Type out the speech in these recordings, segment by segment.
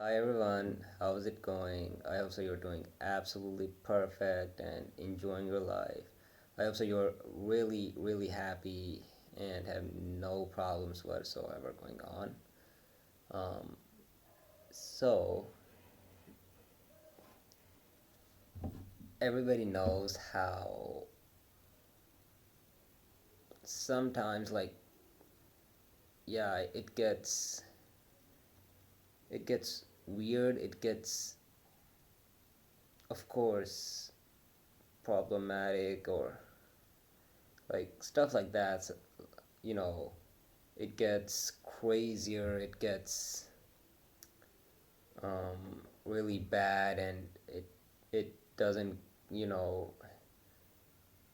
Hi everyone, how's it going? I hope so you're doing absolutely perfect and enjoying your life. I hope so you're really happy and have no problems whatsoever going on. Um, so, everybody knows how sometimes, yeah, it gets weird, it gets, of course, problematic or stuff like that. You know, it gets crazier, it gets really bad, and it doesn't, you know,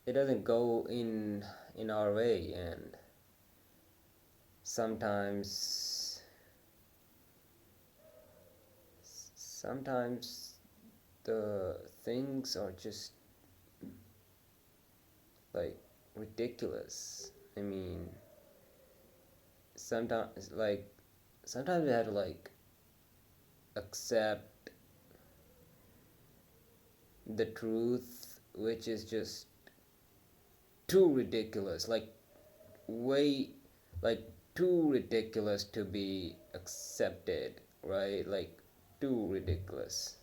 it doesn't go in our way, and sometimes sometimes the things are just like ridiculous. I mean, sometimes sometimes we have to accept the truth, which is just too ridiculous, way like too ridiculous to be accepted, right? Like too ridiculous.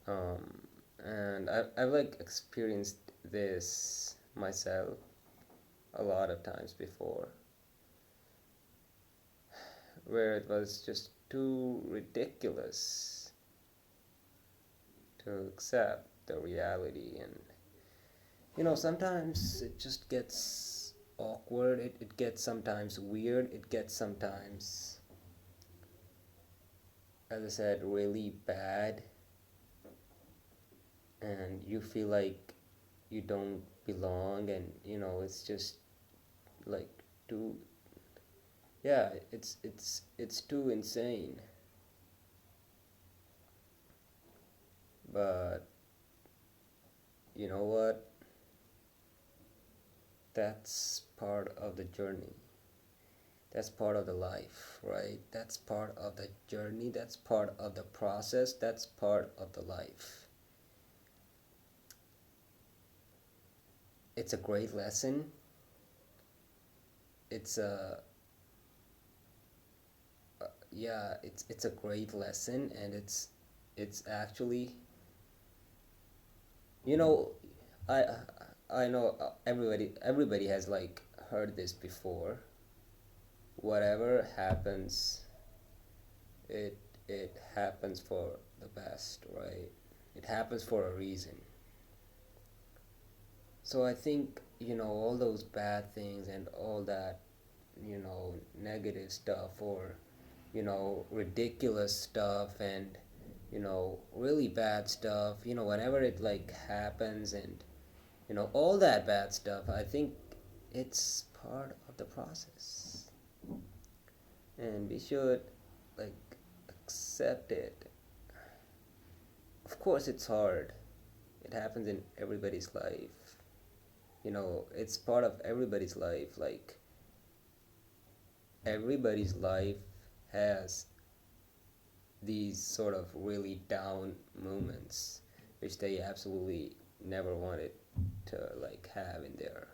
um and I've experienced this myself a lot of times before, where it was just too ridiculous to accept the reality. And sometimes it just gets awkward, it gets sometimes weird, it gets sometimes, as I said, really bad, and you feel like you don't belong, and it's just like too, yeah, it's too insane. But you know what, that's part of the journey, that's part of the life, right? That's part of the journey, that's part of the process, that's part of the life. It's a great lesson. It's a Yeah, it's a great lesson, and it's actually, you know I I know, everybody has heard this before. Whatever happens, it it happens for the best, right? It happens for a reason. So I think, all those bad things and all that, negative stuff, or ridiculous stuff, and really bad stuff, whenever it happens, and all that bad stuff, I think it's part of the process, and we should like accept it. Of course it's hard, it happens in everybody's life. It's part of everybody's life. Everybody's life has these sort of really down moments, which they absolutely never wanted to have in their,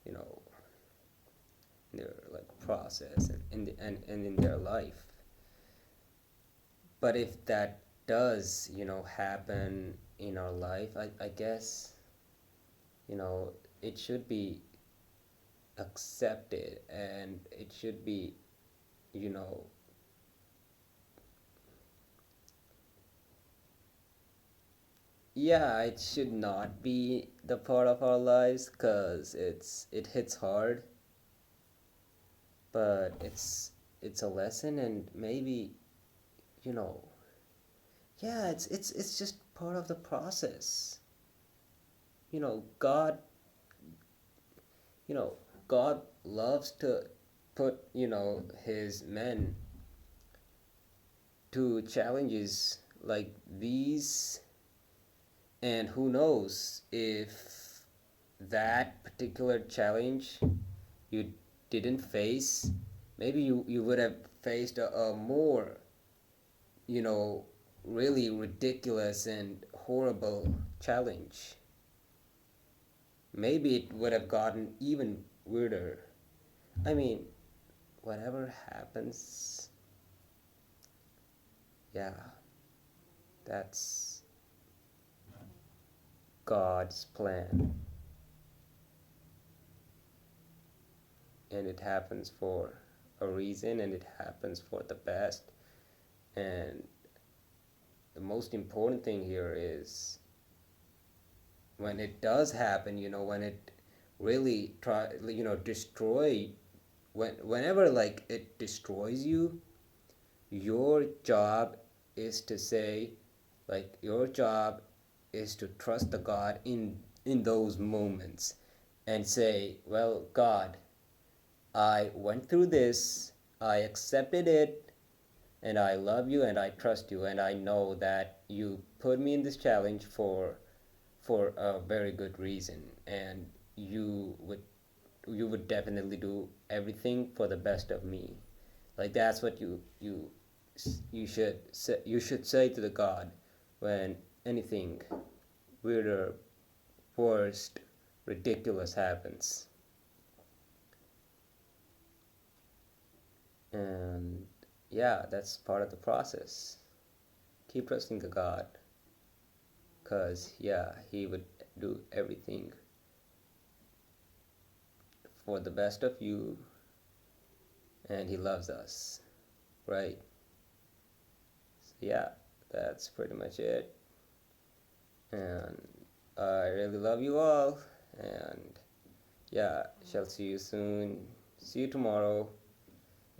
you know in their process, and and in their life. But if that does, happen in our life, I guess, it should be accepted, and it should be, you know yeah, it should not be the part of our lives, because it hits hard. But it's a lesson, and maybe, you know yeah, it's just part of the process. you know god you know God loves to put, his men to challenges like these. And who knows, if that particular challenge you didn't face, maybe you would have faced a more, you know, really ridiculous and horrible challenge, maybe it would have gotten even weirder. I mean, whatever happens, yeah, that's God's plan. And it happens for a reason, and it happens for the best. And the most important thing here is when it does happen, when it really destroy, whenever like it destroys you, your job is to say, like, your job is to trust the God in those moments and say, well, God, I went through this, I accepted it, and I love you and I trust you, and I know that you put me in this challenge for a very good reason, and you would definitely do everything for the best of me. Like, that's what you should say to the God when anything weird or worst ridiculous happens. And yeah, that's part of the process. Keep trusting the God, because yeah, he would do everything for the best of you, and he loves us, right? So yeah, that's pretty much it. And I really love you all, and yeah, shall see you soon. See you tomorrow.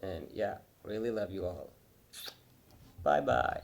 And yeah, really love you all. Bye bye.